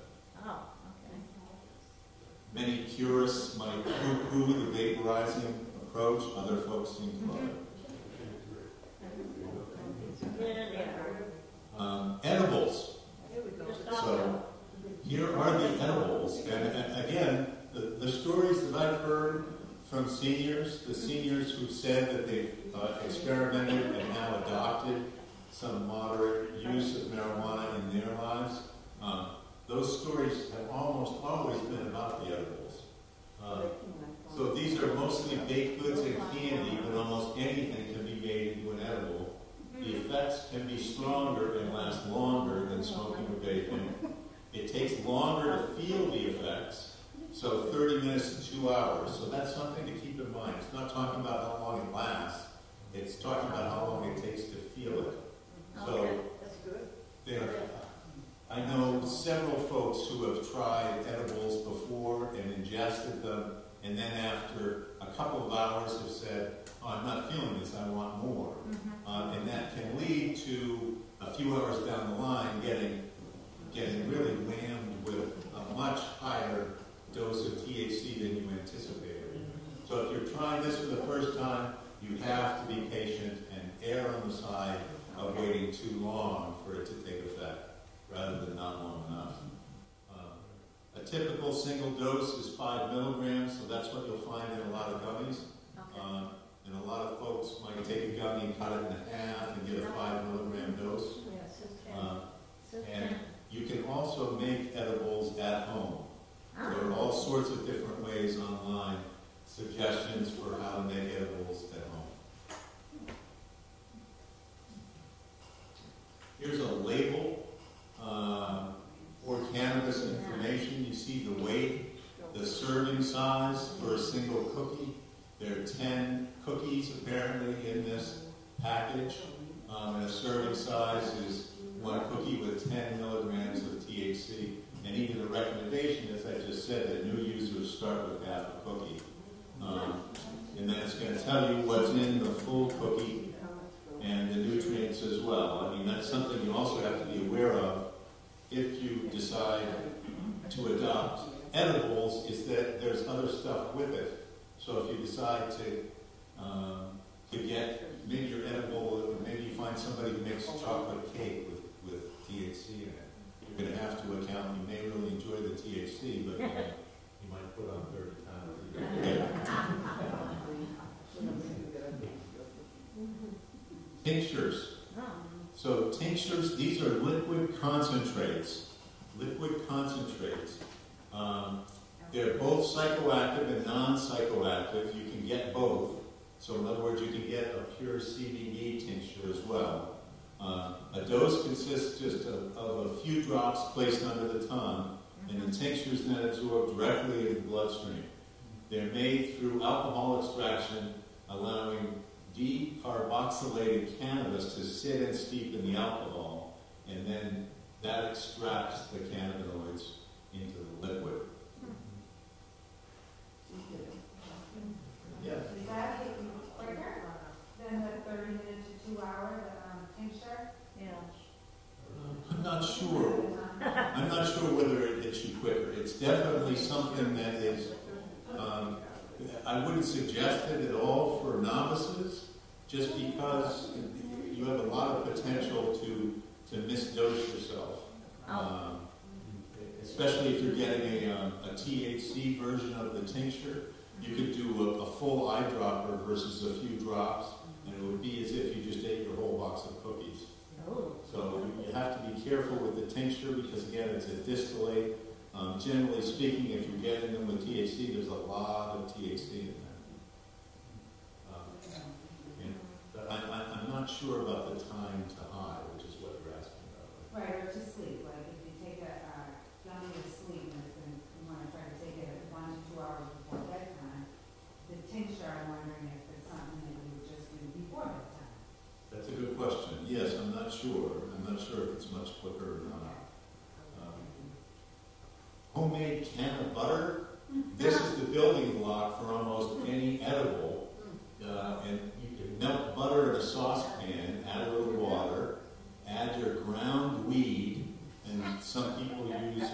Many purists might poo-poo the vaporizing approach. Other folks seem to love it. Edibles. So here are the edibles. And again, the stories that I've heard from seniors, the seniors who said that they've experimented and now adopted some moderate use of marijuana in their lives. Those stories have almost always been about the edibles. So these are mostly baked goods and candy, but almost anything can be made into an edible. The effects can be stronger and last longer than smoking or vaping. It takes longer to feel the effects, so 30 minutes to 2 hours. So that's something to keep in mind. It's not talking about how long it lasts. It's talking about how long it takes to feel it. So That's good. I know several folks who have tried edibles before and ingested them, and then after a couple of hours have said, oh, I'm not feeling this, I want more. And that can lead to a few hours down the line getting really whammed with a much higher dose of THC than you anticipated. So if you're trying this for the first time, you have to be patient and err on the side of waiting too long for it to take effect, rather than not long enough. A typical single dose is 5 milligrams, so that's what you'll find in a lot of gummies. And a lot of folks might take a gummy and cut it in half and get a 5 milligram dose. And you can also make edibles at home. There are all sorts of different ways online, suggestions for how to make edibles at home. Here's a label for cannabis information. You see the weight, the serving size for a single cookie. There are 10 cookies apparently in this package, and a serving size is 1 cookie with 10 milligrams of THC. And even the recommendation, as I just said, that new users start with half a cookie. And then it's going to tell you what's in the full cookie and the nutrients as well. I mean, that's something you also have to be aware of if you decide to adopt edibles, is that there's other stuff with it. So if you decide to get maybe your edible, maybe you find somebody who makes chocolate cake with THC in it, you're going to have to account. You may really enjoy the THC, but you might put on 30 pounds. Tinctures. So tinctures, these are liquid concentrates. Liquid concentrates. They're both psychoactive and non-psychoactive. You can get both. So in other words, you can get a pure CBD tincture as well. A dose consists just of a few drops placed under the tongue, and the tinctures then absorb directly into the bloodstream. They're made through alcohol extraction, allowing decarboxylated cannabis to sit and steep in the alcohol, and then that extracts the cannabinoids into the liquid. Yeah. Is that quicker than the 30 minutes to 2 hour tincture? Yeah. I'm not sure. I'm not sure whether it hits you quicker. It's definitely something that is, I wouldn't suggest it at all for novices, just because you have a lot of potential to misdose yourself. Especially if you're getting a THC version of the tincture. You could do a full eyedropper versus a few drops, and it would be as if you just ate your whole box of cookies. So you have to be careful with the tincture because, again, it's a distillate. Generally speaking, if you're getting them with THC, there's a lot of THC in there. But I'm not sure about the time to high, which is what you're asking about. Right, or to sleep. Like if you take a gummy to sleep and you want to try to take it 1 to 2 hours before bedtime, the tincture, I'm wondering if it's something that you would just do before bedtime. That's a good question. Yes, I'm not sure. I'm not sure if it's much quicker or not. Homemade can of butter. This is the building block for almost any edible. And you can melt butter in a saucepan, add a little water, add your ground weed, and some people use,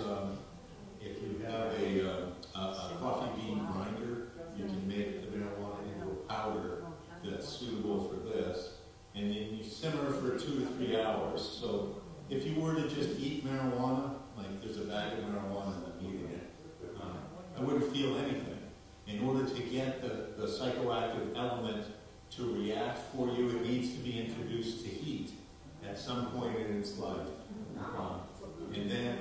if you have a coffee bean grinder, you can make the marijuana into a powder that's suitable for this. And then you simmer for 2 to 3 hours. So if you were to just eat marijuana, like there's a bag of marijuana and I'm eating it, I wouldn't feel anything. In order to get the psychoactive element to react for you, it needs to be introduced to heat. at some point in its life. And then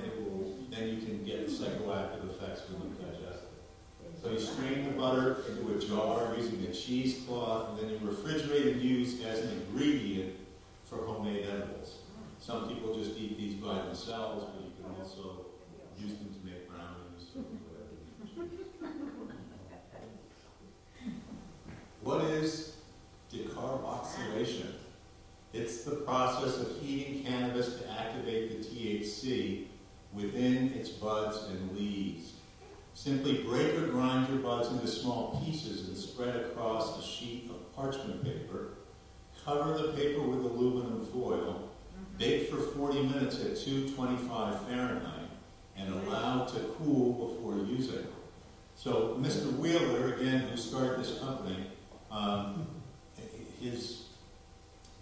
then you can get psychoactive effects when you digest it. So you strain the butter into a jar using a cheesecloth, and then you refrigerate and use as an ingredient for homemade edibles. Some people just eat these by themselves, but you can also use them to make brownies or whatever. What is decarboxylation? It's the process of heating cannabis to activate the THC within its buds and leaves. Simply break or grind your buds into small pieces and spread across a sheet of parchment paper. Cover the paper with aluminum foil. Bake for 40 minutes at 225 Fahrenheit and allow to cool before using. So Mr. Wheeler, again, who started this company,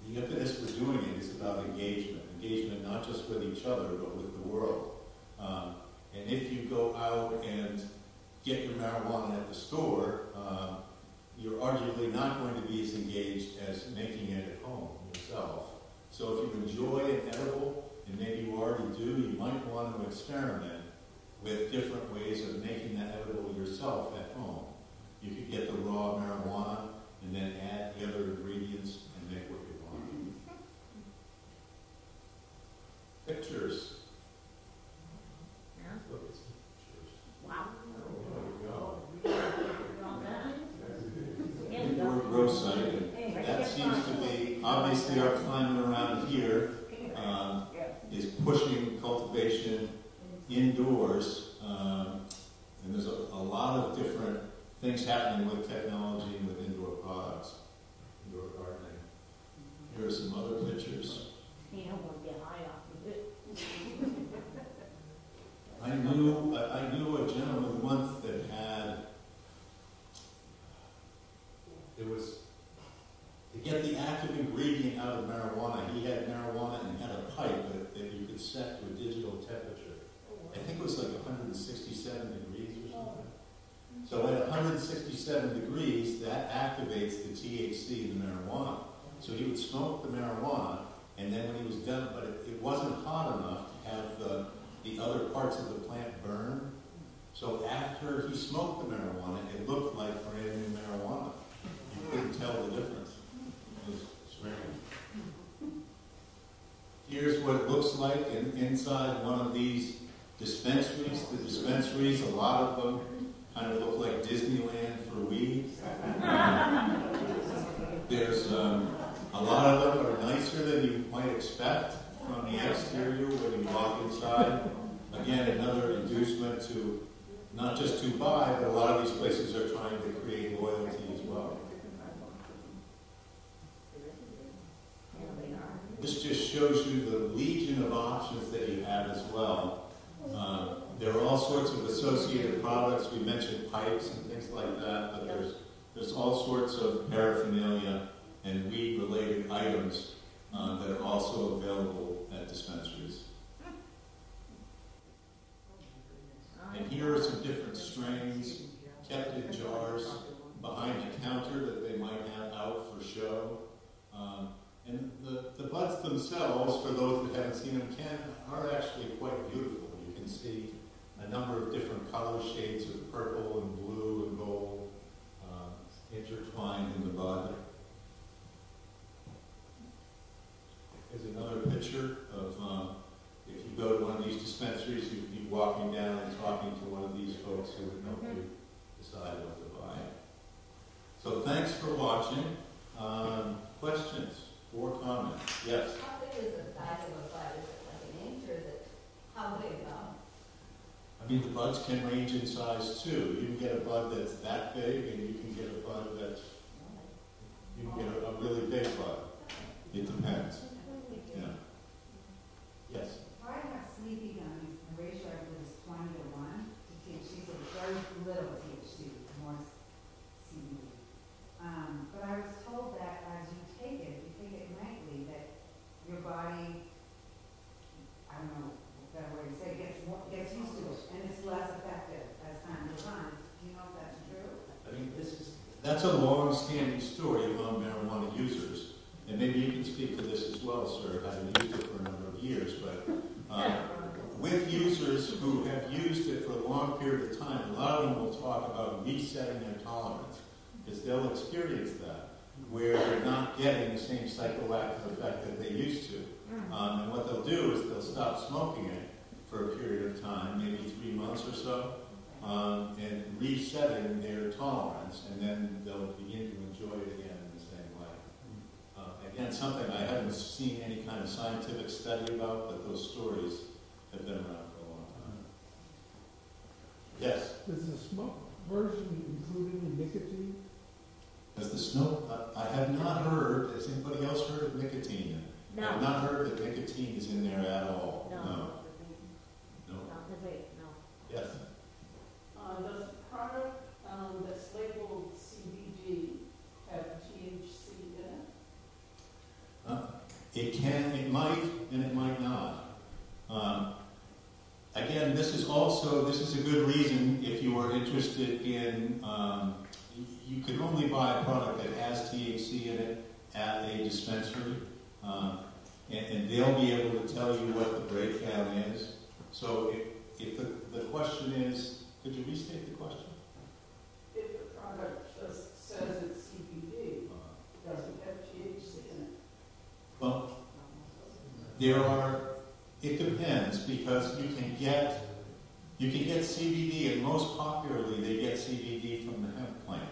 the impetus for doing it is about engagement. Engagement not just with each other, but with the world. And if you go out and get your marijuana at the store, you're arguably not going to be as engaged as making it at home yourself. So if you enjoy an edible, and maybe you already do, you might want to experiment with different ways of making that edible yourself at home. You could get the raw marijuana and then add the other ingredients and make what you want. Pictures. Yeah. Look at some pictures. Wow. There we go. Indoor grow site. And that seems to be, obviously our climate around here is pushing cultivation indoors. And there's a lot of different things happening with technology and with indoor products, indoor gardening. Here are some other pictures. You don't want to get high off of it. I knew a gentleman once that it was, to get the active ingredient out of marijuana, he had marijuana and had a pipe that you could set to a digital temperature. I think it was like 167 degrees or something. So at 167 degrees, that activates the THC in the marijuana. So he would smoke the marijuana, and then when he was done, but it wasn't hot enough to have the other parts of the plant burn. So after he smoked the marijuana, it looked like brand new marijuana. You couldn't tell the difference. It was strange. Here's what it looks like inside one of these dispensaries. The dispensaries, a lot of them kind of look like Disneyland for weed. There's a lot of them are nicer than you might expect from the exterior when you walk inside. Again, another inducement to not just to buy, but a lot of these places are trying to create loyalty as well. This just shows you the legion of options that you have as well. There are all sorts of associated products. We mentioned pipes and things like that, but there's all sorts of paraphernalia and weed-related items that are also available at dispensaries. And here are some different strains kept in jars behind the counter that they might have out for show. And the buds themselves, for those that haven't seen them, are actually quite beautiful. You can see a number of different color shades of purple and blue and gold intertwined in the bud. Here's another picture of if you go to one of these dispensaries, you'd be walking down and talking to one of these folks who would help you decide what to buy. So thanks for watching. Questions or comments? Yes? How big is the size of a bud? Is it like an inch or is it how big? I mean, the buds can range in size too. You can get a bud that's that big, and you can get a bud that's, you can get a really big bud. It depends. Yeah. Yes? If I have sleepy gummies, the ratio I believe is 20 to 1 to THC, so it's very little THC, more CBD. But I was told that as you take it nightly, that your body, I don't know what better way to say it, gets used to it, and it's less effective as time goes on. Do you know if that's true? I mean, that's a long-standing story among marijuana users. and maybe you can speak to this as well, sir, having used it for a number of years, but with users who have used it for a long period of time, a lot of them will talk about resetting their tolerance, because they'll experience that, where they're not getting the same psychoactive effect that they used to. And what they'll do is they'll stop smoking it for a period of time, maybe 3 months or so, and resetting their tolerance, and then they'll begin to enjoy it again in the same way. Again, something I haven't seen any kind of scientific study about, but those stories have been around for a long time. Yes? Does the smoke version include any nicotine? Does the smoke? I have not heard. Has anybody else heard of nicotine? No. I have not heard that nicotine is in there at all. No. No. Not the vape, no. Yes. Does the product that's labeled CBD have THC in it? It can, it might, and it might not. Again, this is a good reason if you are interested in, you can only buy a product that has THC in it at a dispensary, and they'll be able to tell you what the breakdown is. So if the question is, could you restate the question? If the product just says it's CBD, does it have THC in it? Well, it depends, because you can get CBD, and most popularly they get CBD from the hemp plant.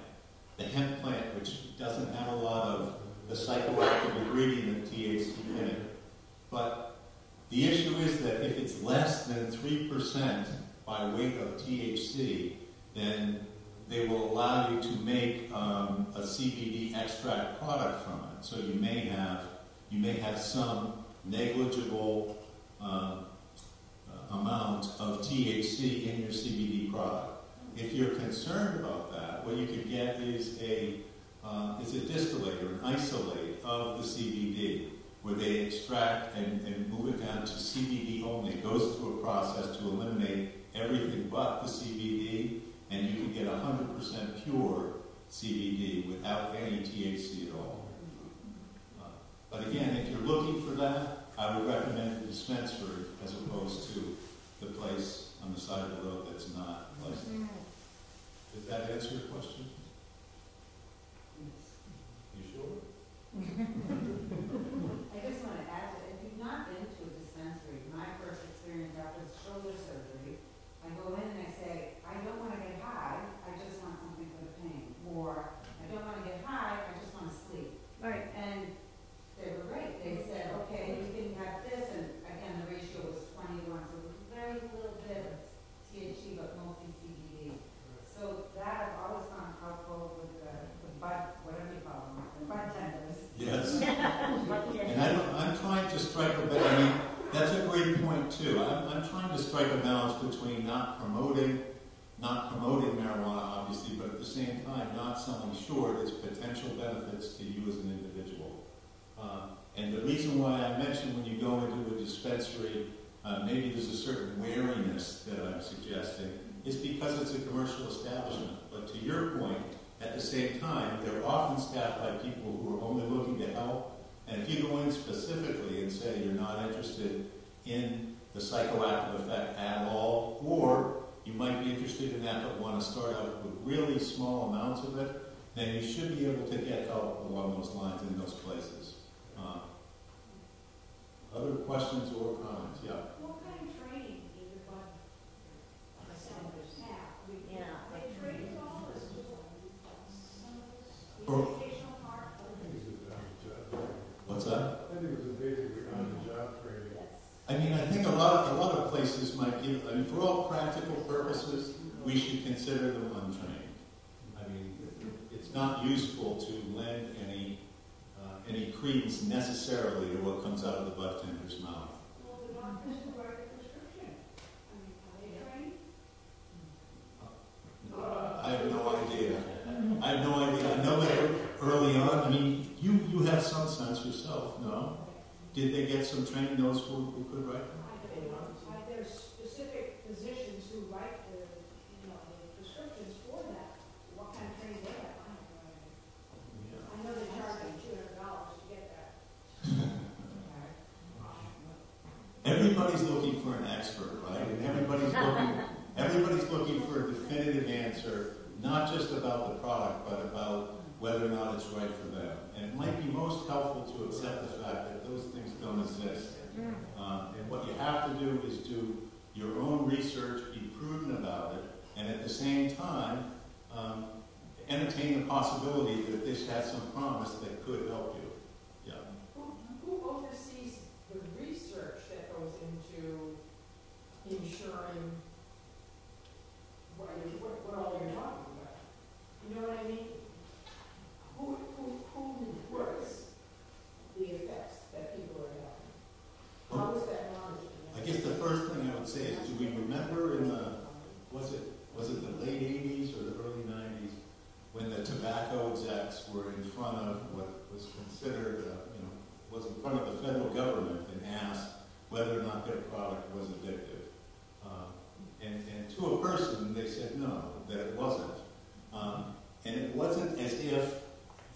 The hemp plant, which doesn't have a lot of the psychoactive ingredient of THC in it. But the issue is that if it's less than 3% by weight of THC, then they will allow you to make a CBD extract product from it. So you may have some negligible amount of THC in your CBD product. If you're concerned about that, what you could get is a distillate or an isolate of the CBD, where they extract and move it down to CBD only. It goes through a process to eliminate everything but the CBD, and you can get 100% pure CBD without any THC at all. But again, if you're looking for that, I would recommend the dispensary as opposed to the place on the side of the road that's not licensed. Does that answer your question? You sure? I just want to add that if you've not been to a dispensary, my first experience after shoulder surgery, I go in and I say, I don't want to get high, I just want something for the pain. Or, I don't want to get high, I just want to sleep. Right. And they were great. They said, okay, you can have this, and again, the ratio was 20 to 1, so it was very little bit of THC, but mostly CBD. So that I've always found helpful with the bud, whatever you call them, the bud tenders. Yes. And I'm trying to strike a balance. I mean, that's a great point too. I'm trying to strike a balance between not promoting marijuana, obviously, but at the same time, not selling short its potential benefits to you as an individual. And the reason why I mentioned when you go into a dispensary, maybe there's a certain wariness that I'm suggesting, is because it's a commercial establishment. But to your point, at the same time, they're often staffed by people who are only looking to help. And if you go in specifically and say you're not interested in the psychoactive effect at all, or you might be interested in that but want to start out with really small amounts of it, then you should be able to get help along those lines in those places. Other questions or comments? Yeah. What kind of training do the bud sellers have? Yeah. They train at all, is the For- educational part? What's that? I think it was basically on-the-job training. I mean, I think a lot of places might give, I mean, for all practical purposes, we should consider them untrained. I mean, it's not useful to lend any credence necessarily to what comes out of the bud tender's mouth. Well, the doctors who write the prescription, I mean, are they trained? I have no idea. I know that early on, I mean, you have some sense yourself, no? Did they get some training, those who could write them? There's specific physicians who write the prescriptions for that. What kind of training they have, I have no idea. I know they charge like $200 to get that. not just about the product, but about whether or not it's right for them. And it might be most helpful to accept the fact that those things don't exist. And what you have to do is do your own research, be prudent about it, and at the same time, entertain the possibility that this has some promise that could help you. Yeah. Who oversees the research that goes into ensuring what all you're talking about? You know what I mean? Who reports the effects that people are having? How is that monitored? I guess the first thing I would say is, do we remember in the, was it the late 80s or the early 90s, when the tobacco execs were in front of what was considered, was in front of the federal government and asked whether or not their product was addictive. And to a person, they said no, that it wasn't. And it wasn't as if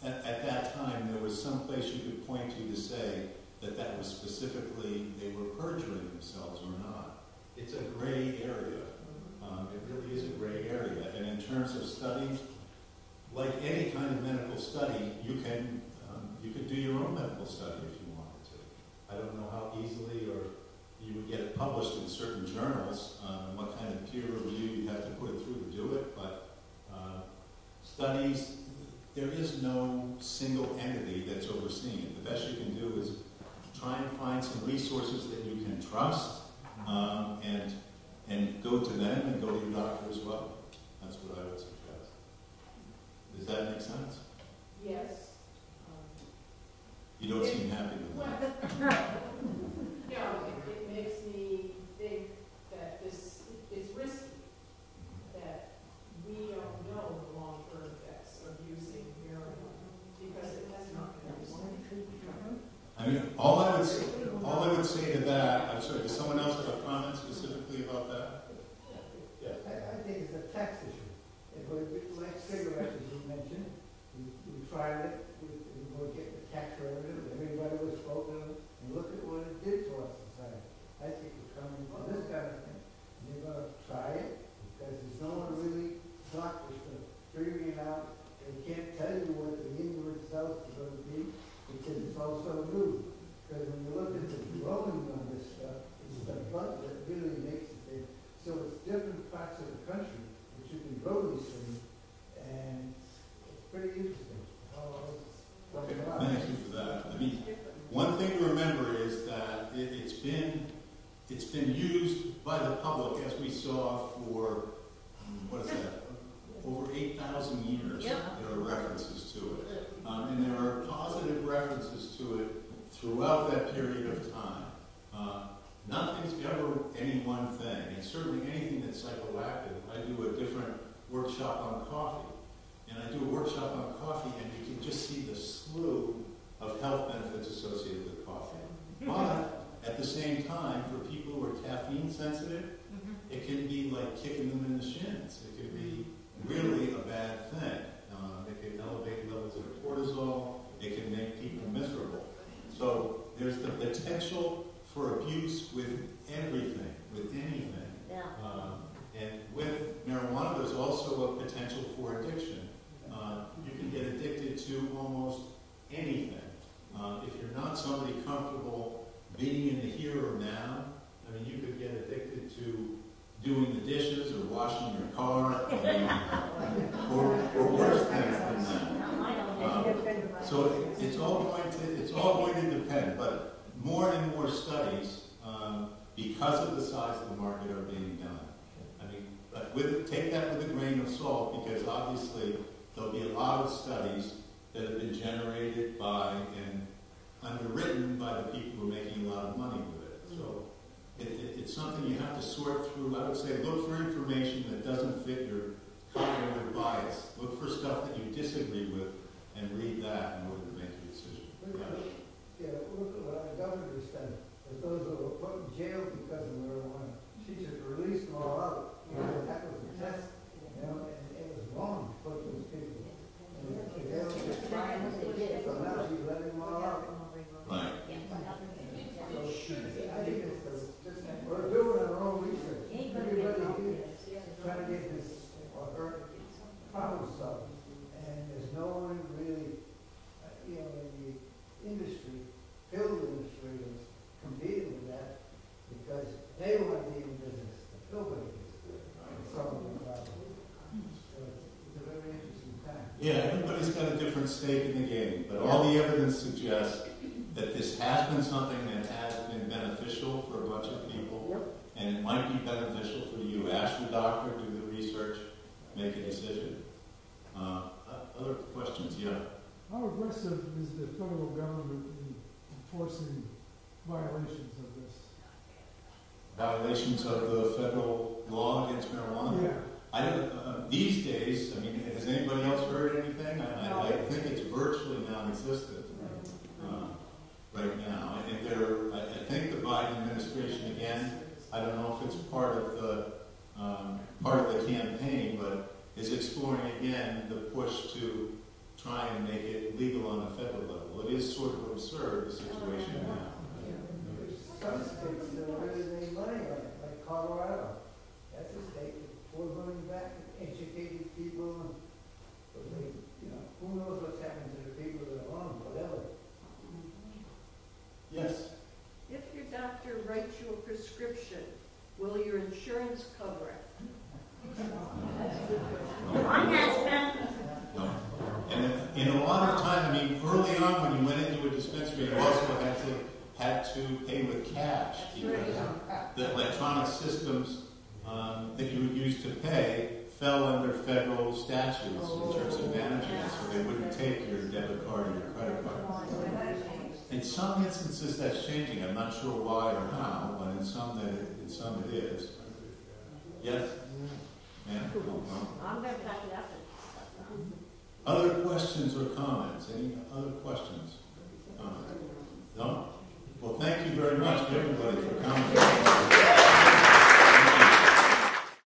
at that time there was some place you could point to say that was specifically they were perjuring themselves or not. It's a gray area. It really is a gray area. And in terms of studies, like any kind of medical study, you could do your own medical study if you wanted to. I don't know how easily or you would get it published in certain journals, what kind of peer review you have to put it through to do it, but studies, there is no single entity that's overseeing it. The best you can do is try and find some resources that you can trust, and go to them and go to your doctor as well. That's what I would suggest. Does that make sense? Yes. You don't seem happy with that. No, it makes me think that this is risky, that we don't know the long-term effects of using marijuana, because it has not been researched. I mean, all I would say to that, I'm sorry, does someone else have a comment specifically about that? Yeah. I think it's a tax issue. It would be like cigarettes, as you mentioned. We tried it, we would get the tax revenue, everybody was spoken of, and look at what it did to our society. I think we're coming to this kind of thing. You're going to try it, because there's no one really, doctors are figuring it out. They can't tell you what the end results are going to be, because it's all so new. Because when you look at the growing of this stuff, it's the bud that really makes it there. So it's different parts of the country that you can grow these things, and it's pretty interesting. Okay, thank you for that. I mean, one thing to remember is that it's been used by the public, as we saw, for what is that? Over 8,000 years. Yep. There are references to it, and there are positive references to it throughout that period of time. Nothing's ever any one thing, and certainly anything that's psychoactive. I do a different workshop on coffee, and I do a workshop on coffee, and you can just see the slew of health benefits associated with coffee. But at the same time, for people who are caffeine sensitive, it can be like kicking them in the shins. It can be really a bad thing. It can elevate levels of cortisol. It can make people miserable. So there's the potential for abuse with everything, with anything. Yeah. And with marijuana, there's also a potential for addiction. You can get addicted to almost anything. If you're not somebody comfortable being in the here or now, I mean, you could get addicted to doing the dishes or washing your car, or worse things than that. So it's all going to depend, but more and more studies, because of the size of the market, are being done. I mean, but take that with a grain of salt, because obviously there'll be a lot of studies that have been generated by and underwritten by the people who are making a lot of money with it. So it's something you have to sort through. I would say look for information that doesn't fit your cognitive bias. Look for stuff that you disagree with and read that in order to make your decision. Yeah, look at what our governor said. That those who were put in jail because of marijuana, she should release them all out. You know, that was a test, and it was wrong to put those people. And they don't get fined, so now she's letting them all out. Right. I think it's just, we're doing our own research. Everybody here is trying to get this, or her, Yeah, everybody's got a different stake in the game, but all the evidence suggests that this has been something that has been beneficial for a bunch of people, and it might be beneficial for you. Ask your doctor, do the research, make a decision. Other questions? Yeah. How aggressive is the federal government in enforcing violations of this? Violations of the federal law against marijuana? Yeah. I don't, these days, I mean, has anybody else heard anything? I think it's virtually non-existent right now. And I think the Biden administration, again, I don't know if it's part of the campaign, but is exploring again the push to try and make it legal on a federal level. It is sort of absurd, the situation now. Some states that really made money on it, like Colorado. That's a state that poured money back and educated people. But they, who knows what's happened to the people that are on, whatever. Yes. If your doctor writes you a prescription, will your insurance cover it? On that, man. No. And in a lot of time, I mean, early on when you went into a dispensary, you also had to pay with cash. Because the electronic systems that you would use to pay fell under federal statutes in terms of managing it, so they wouldn't take your debit card or your credit card. In some instances, that's changing. I'm not sure why or how, but in some it is. Yes? Yeah? I'm going to back it up. Other questions or comments? Any other questions? Comments?